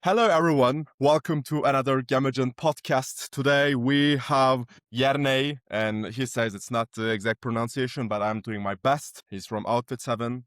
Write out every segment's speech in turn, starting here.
Hello, everyone. Welcome to another Gamajan podcast. Today we have Jernej, and he says it's not the exact pronunciation, but I'm doing my best. He's from Outfit7,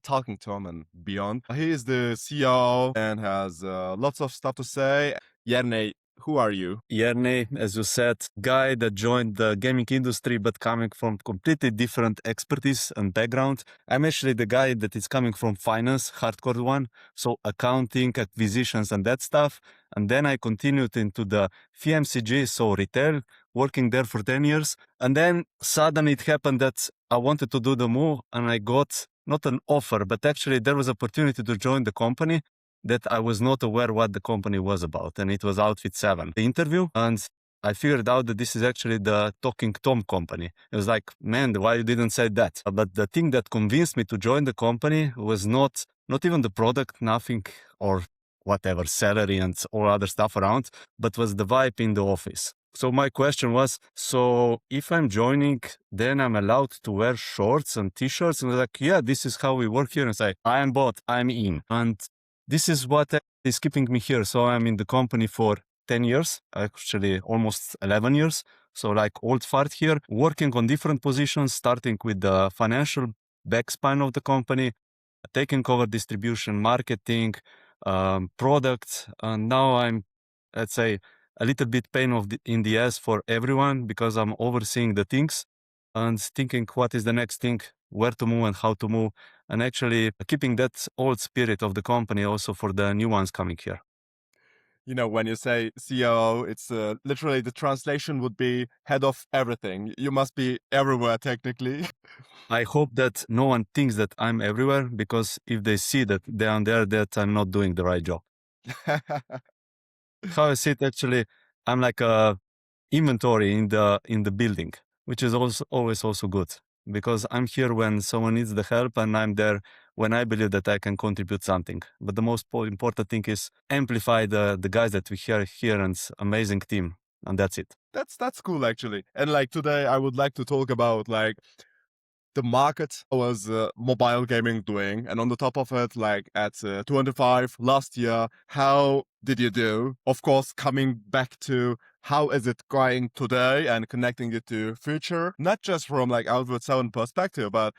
talking to him and beyond. He is the COO and has lots of stuff to say. Jernej, who are you? Jernej, as you said, guy that joined the gaming industry but coming from completely different expertise and background. I'm actually the guy that is coming from finance, hardcore one, so accounting, acquisitions and that stuff. And then I continued into the FMCG, so retail, working there for 10 years. And then suddenly it happened that I wanted to do the move and I got not an offer, but actually there was opportunity to join the company that I was not aware what the company was about, and it was Outfit7. The interview, and I figured out that this is actually the Talking Tom company. It was like, man, why you didn't say that? But the thing that convinced me to join the company was not even the product, nothing, or whatever, salary and all other stuff around, but was the vibe in the office. So my question was, so if I'm joining, then I'm allowed to wear shorts and t-shirts? And I was like, yeah, this is how we work here. And say, I am bought, I'm in. And this is what is keeping me here. So I'm in the company for 10 years, actually almost 11 years. So like old fart here, working on different positions, starting with the financial backspine of the company, taking over distribution, marketing, products. And now I'm, let's say, a little bit pain in the ass for everyone because I'm overseeing the things and thinking what is the next thing, where to move and how to move, and actually keeping that old spirit of the company also for the new ones coming here. When you say COO, it's literally the translation would be head of everything. You must be everywhere technically. I hope that no one thinks that I'm everywhere, because if they see that down there that I'm not doing the right job. How I see it, actually, I'm like a inventory in the building, which is also always also good, because I'm here when someone needs the help and I'm there when I believe that I can contribute something. But the most important thing is amplify the guys that we hear here, and amazing team, and that's it. That's cool, actually. And like today I would like to talk about like the market was mobile gaming doing, and on the top of it, like at 25 last year, how did you do? Of course, coming back to how is it going today and connecting it to future, not just from like Outfit7 perspective, but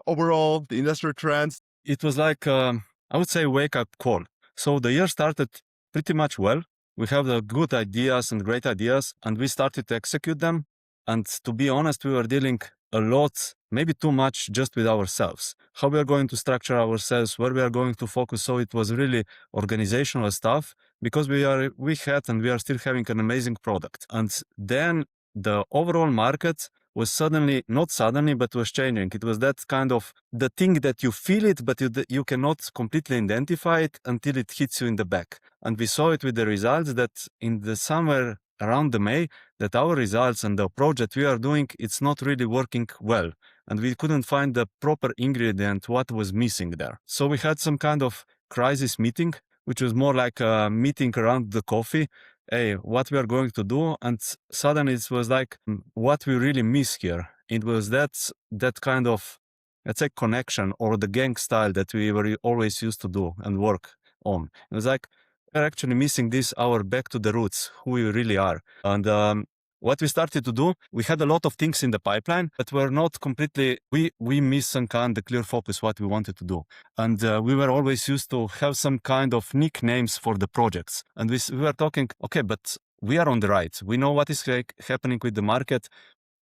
overall the industry trends. It was like, I would say, wake up call. So the year started pretty much well. We have the good ideas and great ideas, and we started to execute them. And to be honest, we were dealing a lot, maybe too much, just with ourselves. How we are going to structure ourselves, where we are going to focus. So it was really organizational stuff, because we had and we are still having an amazing product. And then the overall market was not suddenly, but was changing. It was that kind of the thing that you feel it, but you cannot completely identify it until it hits you in the back. And we saw it with the results that in the summer around the May, that our results and the approach that we are doing, it's not really working well. And we couldn't find the proper ingredient, what was missing there. So we had some kind of crisis meeting, which was more like a meeting around the coffee. Hey, what we are going to do. And suddenly it was like, what we really miss here. It was that kind of, let's say, connection, or the gang style that we were always used to do and work on. It was like, we're actually missing this, our back to the roots, who we really are. And what we started to do, we had a lot of things in the pipeline, but we're not completely, we missed some kind of clear focus what we wanted to do. And we were always used to have some kind of nicknames for the projects. And we were talking, okay, but we are on the right. We know what is happening with the market,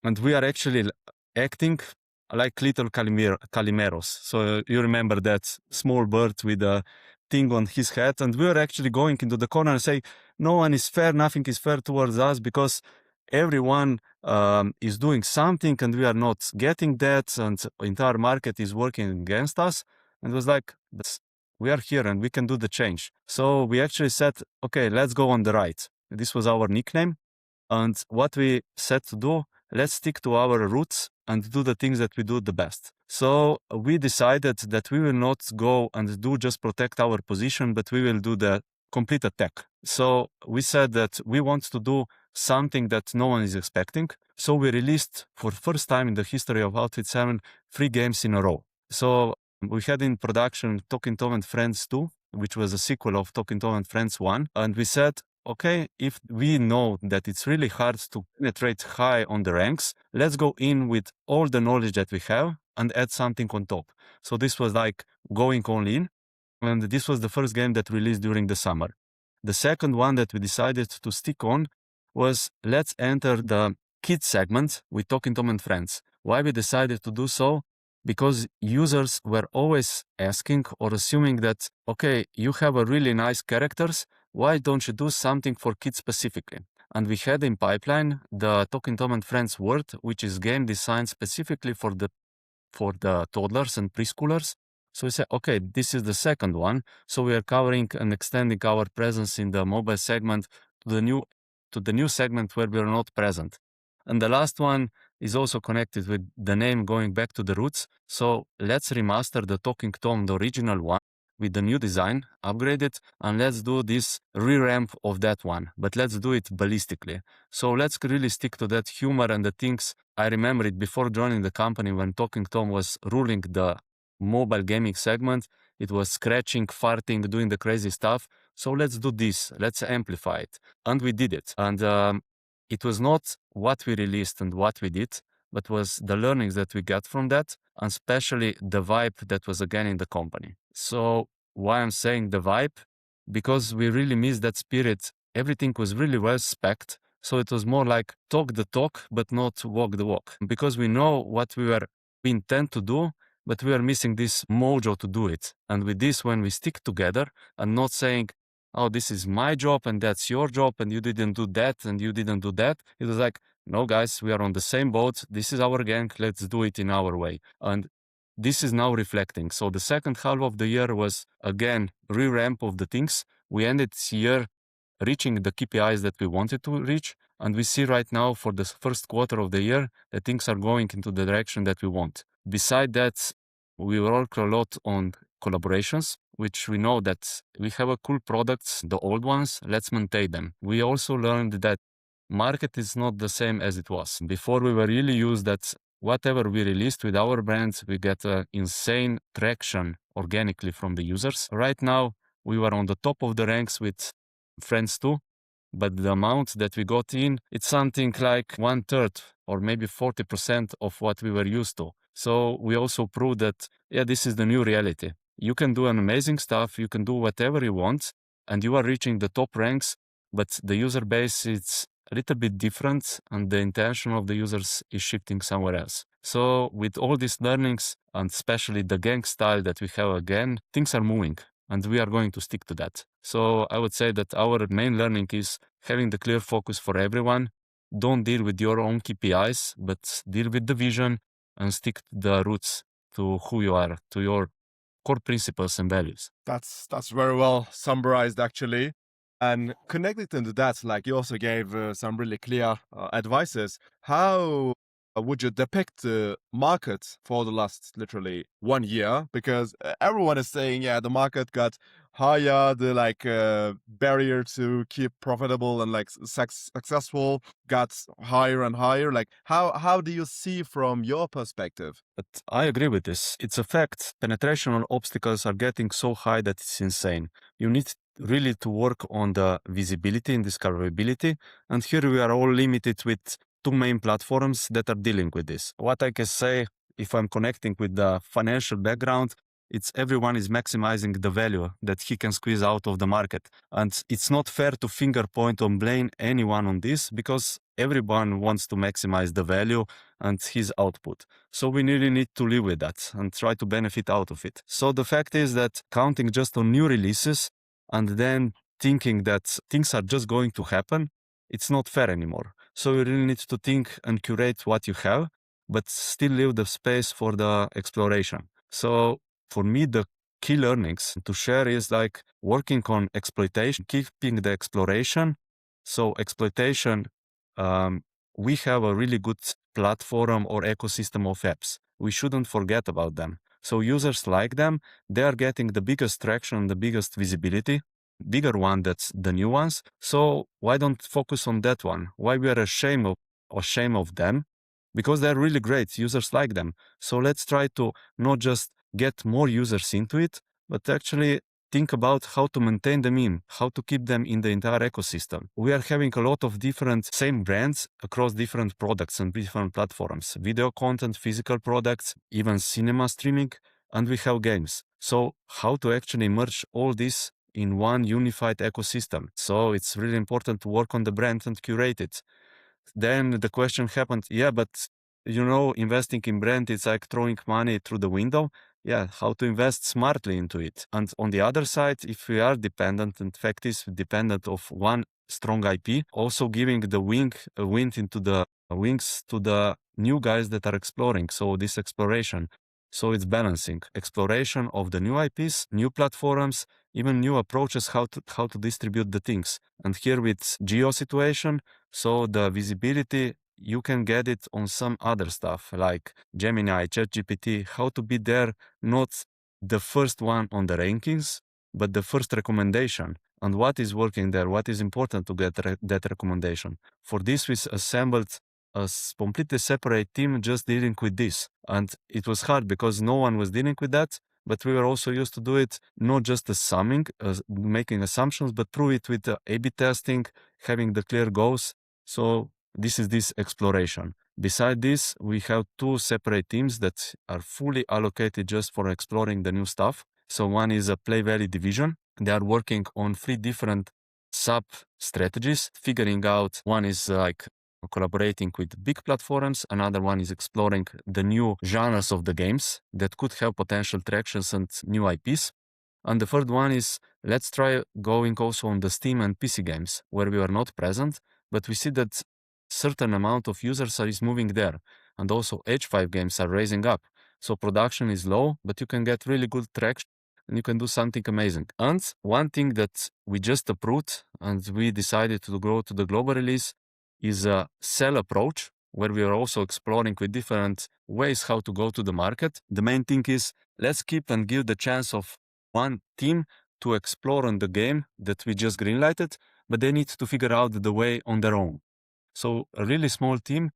and we are actually acting like little calimeros. So you remember that small bird with a thing on his head, and we were actually going into the corner and say, no one is fair, nothing is fair towards us, because everyone is doing something and we are not getting that, and the entire market is working against us. And it was like, we are here and we can do the change. So we actually said, okay, let's go on the right. This was our nickname. And what we said to do, let's stick to our roots and do the things that we do the best. So we decided that we will not go and just protect our position, but we will do the complete attack. So we said that we want to do something that no one is expecting. So we released, for the first time in the history of Outfit7, 3 games in a row. So we had in production Talking Tom and Friends 2, which was a sequel of Talking Tom and Friends 1. And we said, okay, if we know that it's really hard to penetrate high on the ranks, let's go in with all the knowledge that we have and add something on top. So this was like going all in. And this was the first game that released during the summer. The second one that we decided to stick on was let's enter the kids segment with Talking Tom and Friends. Why we decided to do so? Because users were always asking or assuming that, okay, you have a really nice characters, why don't you do something for kids specifically? And we had in pipeline the Talking Tom and Friends World, which is game designed specifically for the toddlers and preschoolers. So we said, okay, this is the second one. So we are covering and extending our presence in the mobile segment to the new segment where we are not present. And the last one is also connected with the name, going back to the roots. So let's remaster the Talking Tom, the original one, with the new design, upgrade it, and let's do this revamp of that one. But let's do it ballistically. So let's really stick to that humor and the things. I remember it before joining the company when Talking Tom was ruling the mobile gaming segment. It was scratching, farting, doing the crazy stuff. So let's do this. Let's amplify it. And we did it. And it was not what we released and what we did, but was the learnings that we got from that, and especially the vibe that was again in the company. So why I'm saying the vibe? Because we really missed that spirit. Everything was really well specced. So it was more like talk the talk, but not walk the walk. Because we know what we intend to do, but we are missing this mojo to do it. And with this, when we stick together and not saying, oh, this is my job and that's your job and you didn't do that and you didn't do that. It was like, no, guys, we are on the same boat. This is our gang. Let's do it in our way. And this is now reflecting. So the second half of the year was, again, re-ramp of the things. We ended this year reaching the KPIs that we wanted to reach. And we see right now for the first quarter of the year that things are going into the direction that we want. Beside that, we work a lot on collaborations, which we know that we have a cool products, the old ones, let's maintain them. We also learned that market is not the same as it was. Before we were really used that whatever we released with our brands, we get insane traction organically from the users. Right now, we were on the top of the ranks with Friends 2, but the amount that we got in, it's something like 1/3 or maybe 40% of what we were used to. So we also proved that, yeah, this is the new reality. You can do an amazing stuff, you can do whatever you want, and you are reaching the top ranks, but the user base is a little bit different, and the intention of the users is shifting somewhere else. So with all these learnings, and especially the gang style that we have again, things are moving, and we are going to stick to that. So I would say that our main learning is having the clear focus for everyone. Don't deal with your own KPIs, but deal with the vision and stick to the roots, to who you are, to your core principles and values. That's very well summarized, actually. And connected to that, like you also gave some really clear advices. How would you depict the market for the last literally 1 year? Because everyone is saying, yeah, the market got higher, the barrier to keep profitable and like successful got higher and higher. Like how do you see from your perspective? But I agree with this. It's a fact. Penetration obstacles are getting so high that it's insane. You need really to work on the visibility and discoverability. And here we are all limited with two main platforms that are dealing with this. What I can say, if I'm connecting with the financial background, it's everyone is maximizing the value that he can squeeze out of the market. And it's not fair to finger point or blame anyone on this, because everyone wants to maximize the value and his output. So we really need to live with that and try to benefit out of it. So the fact is that counting just on new releases and then thinking that things are just going to happen, it's not fair anymore. So you really need to think and curate what you have, but still leave the space for the exploration. So for me, the key learnings to share is like working on exploitation, keeping the exploration. So exploitation, we have a really good platform or ecosystem of apps. We shouldn't forget about them. So users like them, they are getting the biggest traction, the biggest visibility, bigger one that's the new ones. So why don't focus on that one? Why we are ashamed of them? Because they're really great. Users like them. So let's try to not just get more users into it, but actually think about how to maintain them how to keep them in the entire ecosystem. We are having a lot of different same brands across different products and different platforms, video content, physical products, even cinema streaming, and we have games. So how to actually merge all this in one unified ecosystem? So it's really important to work on the brand and curate it. Then the question happened, but investing in brand is like throwing money through the window. How to invest smartly into it. And on the other side, if we are dependent, in fact is dependent of one strong IP, also giving the wind into the wings to the new guys that are exploring. So this exploration. So it's balancing exploration of the new IPs, new platforms, even new approaches how to distribute the things. And here with geo situation, so the visibility, you can get it on some other stuff like Gemini, ChatGPT, how to be there, not the first one on the rankings, but the first recommendation. And what is working there, what is important to get that recommendation. For this, we assembled a completely separate team just dealing with this. And it was hard because no one was dealing with that, but we were also used to do it, not just assuming, making assumptions, but prove it with A/B testing, having the clear goals. So this is this exploration. Beside this, we have two separate teams that are fully allocated just for exploring the new stuff. So one is a Play Valley division. They are working on 3 different sub strategies, figuring out one is like collaborating with big platforms, another one is exploring the new genres of the games that could have potential tractions and new IPs. And the third one is let's try going also on the Steam and PC games where we are not present, but we see that certain amount of users is moving there. And also H5 games are raising up. So production is low, but you can get really good traction and you can do something amazing. And one thing that we just approved and we decided to go to the global release is a sell approach where we are also exploring with different ways how to go to the market. The main thing is let's keep and give the chance of one team to explore on the game that we just greenlighted, but they need to figure out the way on their own. So a really small team.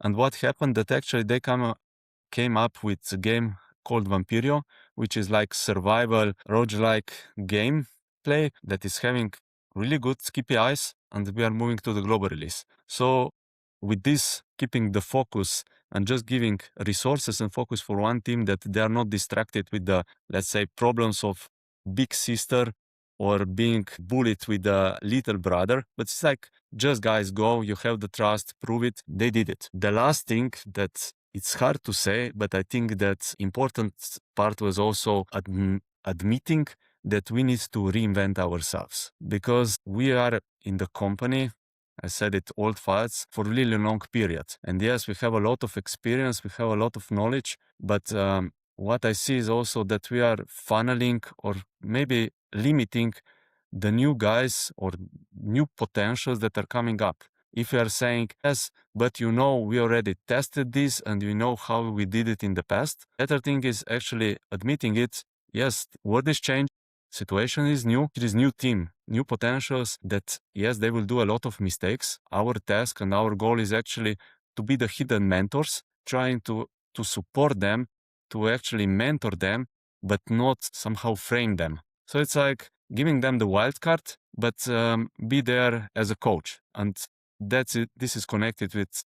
And what happened that actually they came up with a game called Vampirio, which is like survival roguelike game play that is having really good KPIs, and we are moving to the global release. So with this, keeping the focus and just giving resources and focus for one team that they are not distracted with the, let's say, problems of big sister or being bullied with the little brother, but it's like, just guys, go, you have the trust, prove it. They did it. The last thing that it's hard to say, but I think that important part was also admitting that we need to reinvent ourselves because we are in the company, I said it, old files for a really long period. And yes, we have a lot of experience, we have a lot of knowledge, but what I see is also that we are funneling or maybe limiting the new guys or new potentials that are coming up. If we are saying, yes, but we already tested this and we know how we did it in the past. Better thing is actually admitting it. Yes, world is changed. Situation is new. It is new team, new potentials that, yes, they will do a lot of mistakes. Our task and our goal is actually to be the hidden mentors, trying to support them, to actually mentor them, but not somehow frame them. So it's like giving them the wild card, but be there as a coach. And that's it. This is connected with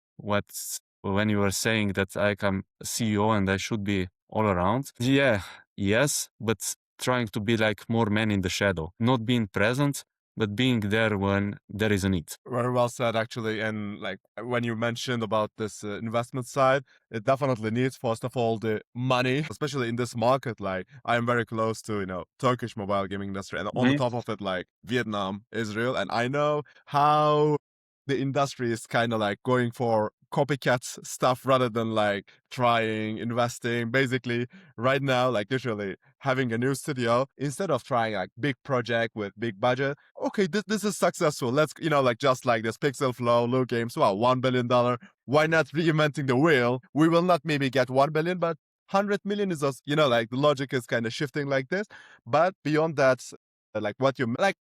when you were saying that I'm a CEO and I should be all around. Yeah, yes, but trying to be like more man in the shadow, not being present, but being there when there is a need. Very well said, actually. And like when you mentioned about this investment side, it definitely needs, first of all, the money, especially in this market. Like I am very close to, Turkish mobile gaming industry. And on the top of it, like Vietnam, Israel. And I know how the industry is kind of like going for copycat stuff rather than like trying, investing. Basically, right now, like literally having a new studio, instead of trying like big project with big budget, okay, this is successful. Let's, like just like this Pixel Flow, Loot Games, wow, $1 billion. Why not reinventing the wheel? We will not maybe get 1 billion, but 100 million is just, like the logic is kind of shifting like this. But beyond that, like what you like,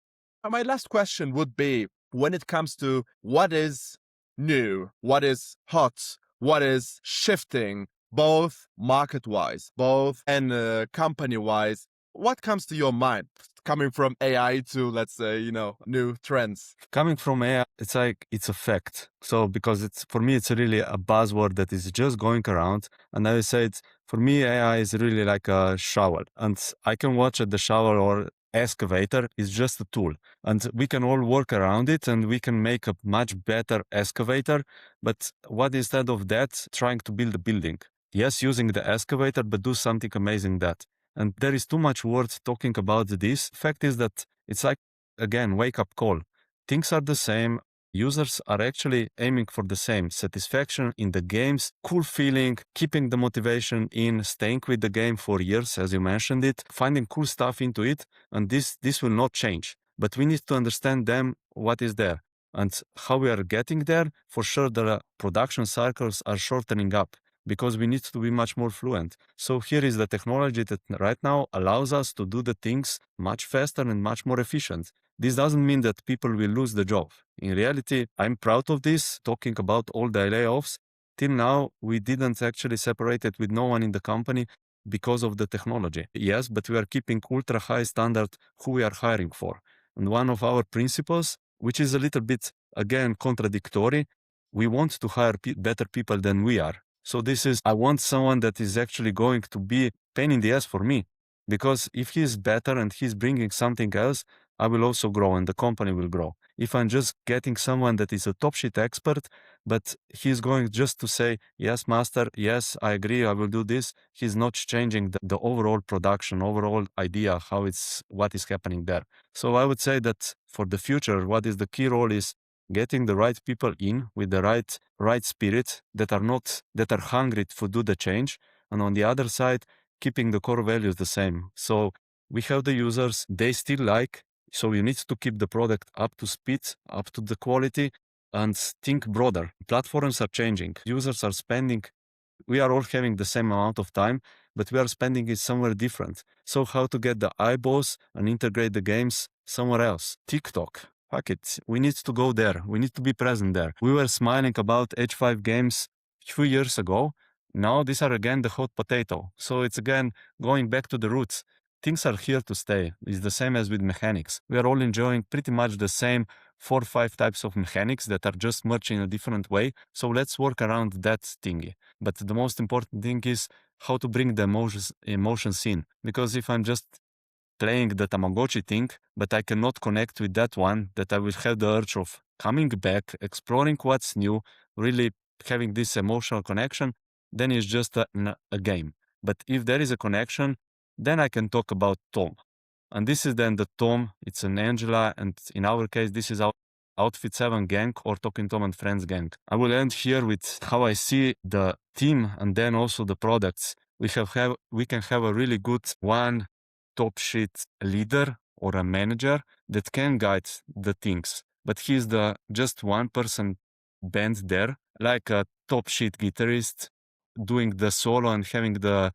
my last question would be, when it comes to what is new, what is hot, what is shifting, both market-wise, both and company-wise, What comes to your mind coming from AI to, let's say, new trends? Coming from AI, it's like it's a fact. So because it's for me, it's really a buzzword that is just going around. And I would say it's for me, AI is really like a shower. And I can watch at the shower or excavator is just a tool. And we can all work around it and we can make a much better excavator. But what instead of that, trying to build a building? Yes, using the excavator, but do something amazing that. And there is too much words talking about this. Fact is that it's like, again, wake up call. Things are the same. Users are actually aiming for the same satisfaction in the games, cool feeling, keeping the motivation in, staying with the game for years, as you mentioned it, finding cool stuff into it. And this will not change. But we need to understand them, what is there and how we are getting there. For sure, the production cycles are shortening up because we need to be much more fluent. So here is the technology that right now allows us to do the things much faster and much more efficient. This doesn't mean that people will lose the job. In reality, I'm proud of this, talking about all the layoffs. Till now, we didn't actually separate it with no one in the company because of the technology. Yes, but we are keeping ultra high standard who we are hiring for. And one of our principles, which is a little bit, again, contradictory, we want to hire better people than we are. So this is, I want someone that is actually going to be pain in the ass for me. Because if he's better and he's bringing something else, I will also grow and the company will grow. If I'm just getting someone that is a top shit expert, but he's going just to say, yes, master, yes, I agree, I will do this. He's not changing the overall production, overall idea, what is happening there. So I would say that for the future, what is the key role is getting the right people in with the right spirit that are hungry to do the change. And on the other side, keeping the core values the same. So we have the users, they still like, so you need to keep the product up to speed, up to the quality, and think broader. Platforms are changing. Users are spending, we are all having the same amount of time, but we are spending it somewhere different. So how to get the eyeballs and integrate the games somewhere else? TikTok. Fuck it. We need to go there. We need to be present there. We were smiling about H5 games a few years ago. Now these are again the hot potato. So it's again going back to the roots. Things are here to stay. It's the same as with mechanics. We are all enjoying pretty much the same 4 or 5 types of mechanics that are just merged in a different way. So let's work around that thingy. But the most important thing is how to bring the emotions in. Because if I'm just playing the Tamagotchi thing, but I cannot connect with that one, that I will have the urge of coming back, exploring what's new, really having this emotional connection, then it's just a game. But if there is a connection, then I can talk about Tom. And this is then the Tom, it's an Angela, and in our case, this is our Outfit7 gang or Talking Tom and Friends gang. I will end here with how I see the team and then also the products. We can have a really good one top shit leader or a manager that can guide the things. But he's the just one person band there, like a top shit guitarist doing the solo and having the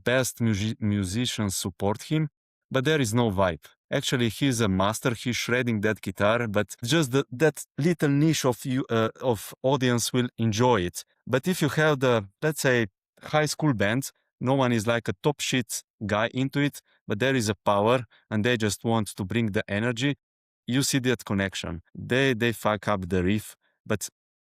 best musicians support him, but there is no vibe. Actually, he's a master. He's shredding that guitar, but just that little niche of audience will enjoy it. But if you have the, let's say, high school band, no one is like a top shit guy into it, but there is a power and they just want to bring the energy. You see that connection. They fuck up the riff, but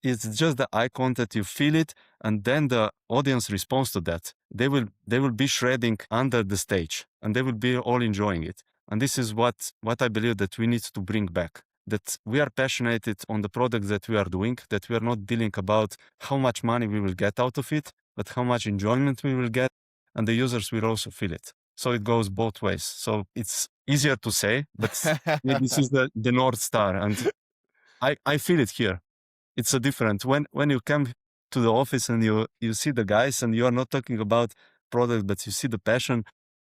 it's just the eye contact, you feel it, and then the audience responds to that. They will be shredding under the stage and they will be all enjoying it. And this is what I believe that we need to bring back. That we are passionate on the product that we are doing, that we are not dealing about how much money we will get out of it, but how much enjoyment we will get, and the users will also feel it. So it goes both ways. So it's easier to say, but this is the North Star, and I feel it here. It's a different when you come to the office and you see the guys and you are not talking about product, but you see the passion.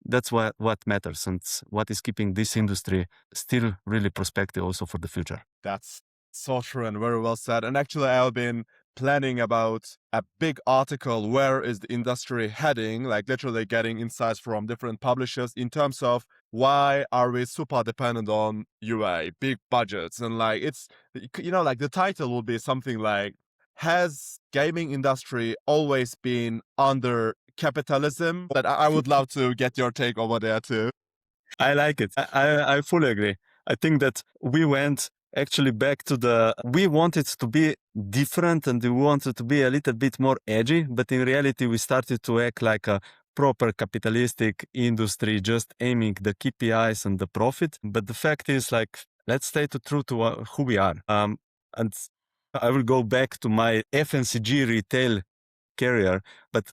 That's what matters and what is keeping this industry still really prospective also for the future. That's so true and very well said. And actually, I've been planning about a big article, where is the industry heading, like literally getting insights from different publishers in terms of why are we super dependent on UA, big budgets, and like it's, like the title will be something like, has gaming industry always been under capitalism? But I would love to get your take over there too. I like it. I fully agree. I think that we went actually back to we wanted to be different and we wanted to be a little bit more edgy, but in reality, we started to act like a proper capitalistic industry, just aiming the KPIs and the profit. But the fact is, like, let's stay true to who we are. And I will go back to my FMCG retail career, but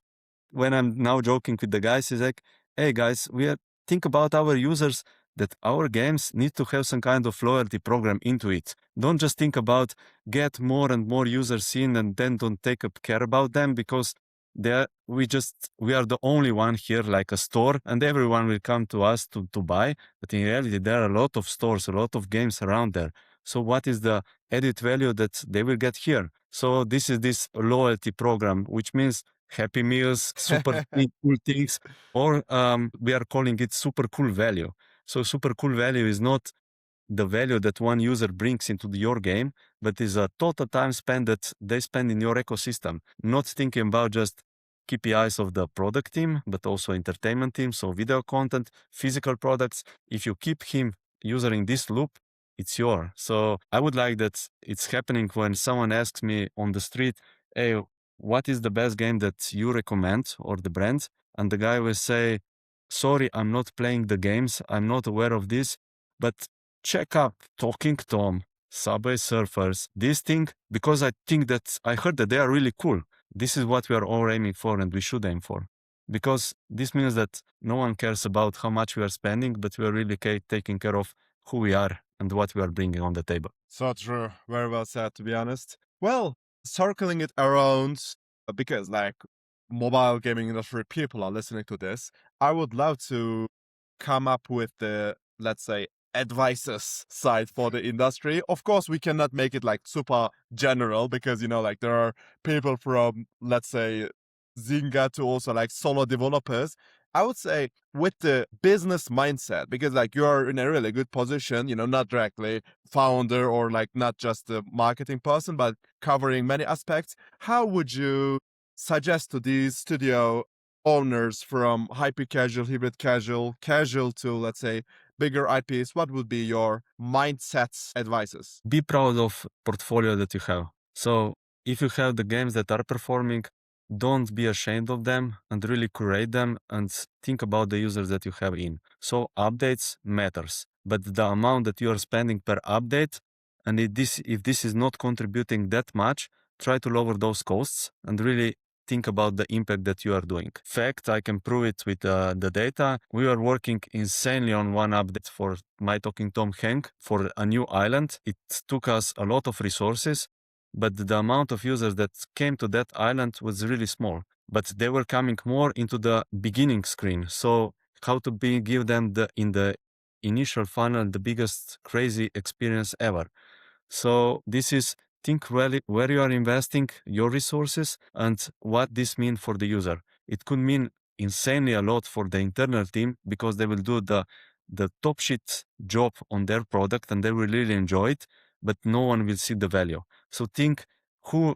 when I'm now joking with the guys, is like, hey guys, think about our users that our games need to have some kind of loyalty program into it. Don't just think about get more and more users in and then don't take up care about them because we are the only one here like a store and everyone will come to us to buy. But in reality, there are a lot of stores, a lot of games around there. So what is the added value that they will get here? So this is this loyalty program, which means Happy Meals, super cool things, or we are calling it super cool value. So super cool value is not the value that one user brings into your game, but is a total time spent that they spend in your ecosystem, not thinking about just KPIs of the product team, but also entertainment team, so video content, physical products. If you keep him user in this loop, it's yours. So I would like that it's happening when someone asks me on the street, hey, what is the best game that you recommend or the brand? And the guy will say, sorry, I'm not playing the games. I'm not aware of this, but check up Talking Tom, Subway Surfers, this thing, because I think that I heard that they are really cool. This is what we are all aiming for and we should aim for. Because this means that no one cares about how much we are spending, but we are really taking care of who we are and what we are bringing on the table. So true. Very well said, to be honest. Well, circling it around, because like mobile gaming industry people are listening to this, I would love to come up with the, let's say, advices side for the industry. Of course, we cannot make it like super general because, like there are people from, let's say, Zynga to also like solo developers. I would say with the business mindset, because like you're in a really good position, not directly founder or like not just a marketing person, but covering many aspects. How would you suggest to these studio owners from hyper casual, hybrid casual to, let's say, bigger IPs, what would be your mindset's advices? Be proud of portfolio that you have. So if you have the games that are performing, don't be ashamed of them and really curate them and think about the users that you have in. So updates matters, but the amount that you are spending per update, and if this is not contributing that much, try to lower those costs and really think about the impact that you are doing. Fact, I can prove it with the data. We are working insanely on one update for My Talking Tom Hank for a new island. It took us a lot of resources, but the amount of users that came to that island was really small. But they were coming more into the beginning screen. So how to give them in the initial funnel the biggest crazy experience ever. So this is think really where you are investing your resources and what this means for the user. It could mean insanely a lot for the internal team because they will do the top shit job on their product and they will really enjoy it, but no one will see the value. So think for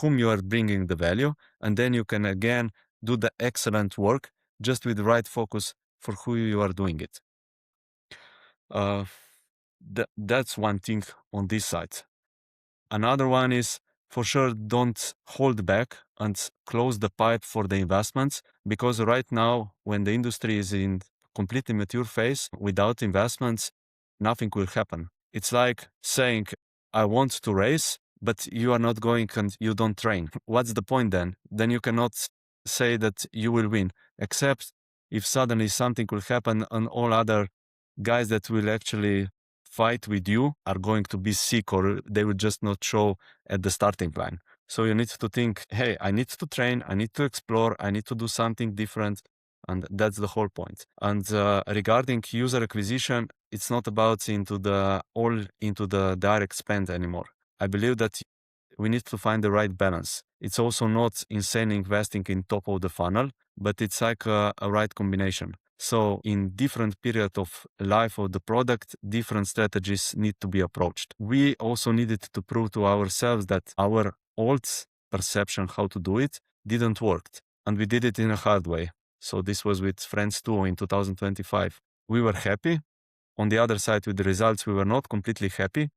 whom you are bringing the value, and then you can again do the excellent work just with the right focus for who you are doing it. That's one thing on this side. Another one is for sure don't hold back and close the pipe for the investments, because right now when the industry is in completely mature phase without investments, nothing will happen. It's like saying, I want to race, but you are not going and you don't train. What's the point then? Then you cannot say that you will win, except if suddenly something will happen and all other guys that will actually fight with you are going to be sick or they will just not show at the starting line. So you need to think, hey, I need to train, I need to explore, I need to do something different. And that's the whole point. And regarding user acquisition, it's not about into the direct spend anymore. I believe that we need to find the right balance. It's also not insanely investing in top of the funnel, but it's like a right combination. So in different period of life of the product, different strategies need to be approached. We also needed to prove to ourselves that our old perception how to do it didn't work. And we did it in a hard way. So this was with Friends 2 in 2025. we were happy. On the other side, with the results, we were not completely happy,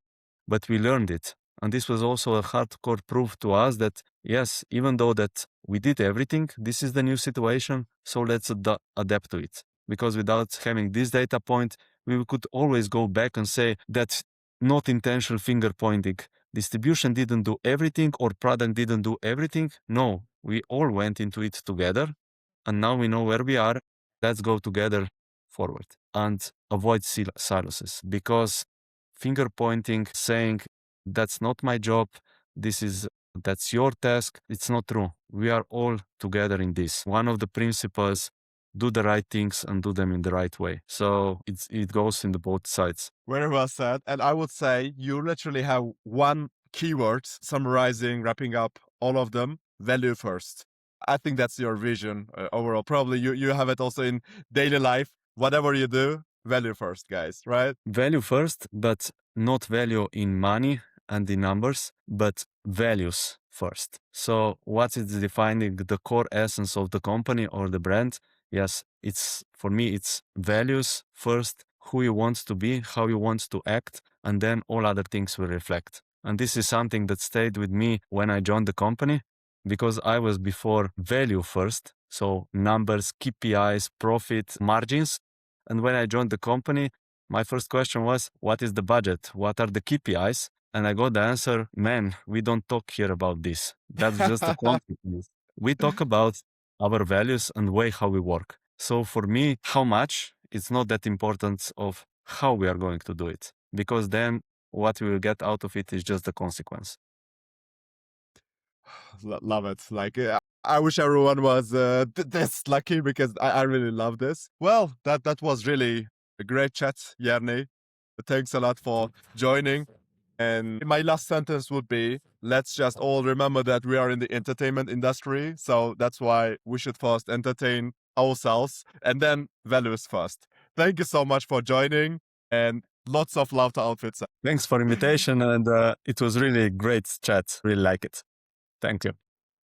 but we learned it. And this was also a hardcore proof to us that, yes, even though that we did everything, this is the new situation, so let's adapt to it. Because without having this data point, we could always go back and say that not intentional finger pointing. Distribution didn't do everything or product didn't do everything. No, we all went into it together. And now we know where we are. Let's go together forward and avoid silos, because finger pointing, saying that's not my job, that's your task, it's not true. We are all together in this. One of the principles, do the right things and do them in the right way. So it goes in the both sides. Very well said. And I would say you literally have one keyword summarizing, wrapping up all of them: value first. I think that's your vision overall. Probably you have it also in daily life. Whatever you do, value first, guys, right? Value first, but not value in money and in numbers, but values first. So what is defining the core essence of the company or the brand? Yes, for me, it's values first, who you want to be, how you want to act, and then all other things will reflect. And this is something that stayed with me when I joined the company, because I was before value first. So numbers, KPIs, profit, margins. And when I joined the company, my first question was, what is the budget? What are the KPIs? And I got the answer, man, we don't talk here about this. That's just a consequence. We talk about our values and way how we work. So for me, how much, it's not that important of how we are going to do it, because then what we will get out of it is just the consequence. Love it. Like, I wish everyone was this lucky, because I really love this. Well, that was really a great chat, Jernej. Thanks a lot for joining. And my last sentence would be, let's just all remember that we are in the entertainment industry. So that's why we should first entertain ourselves and then values first. Thank you so much for joining, and lots of love to Outfit7. Thanks for invitation, and it was really great chat. Really like it. Thank you.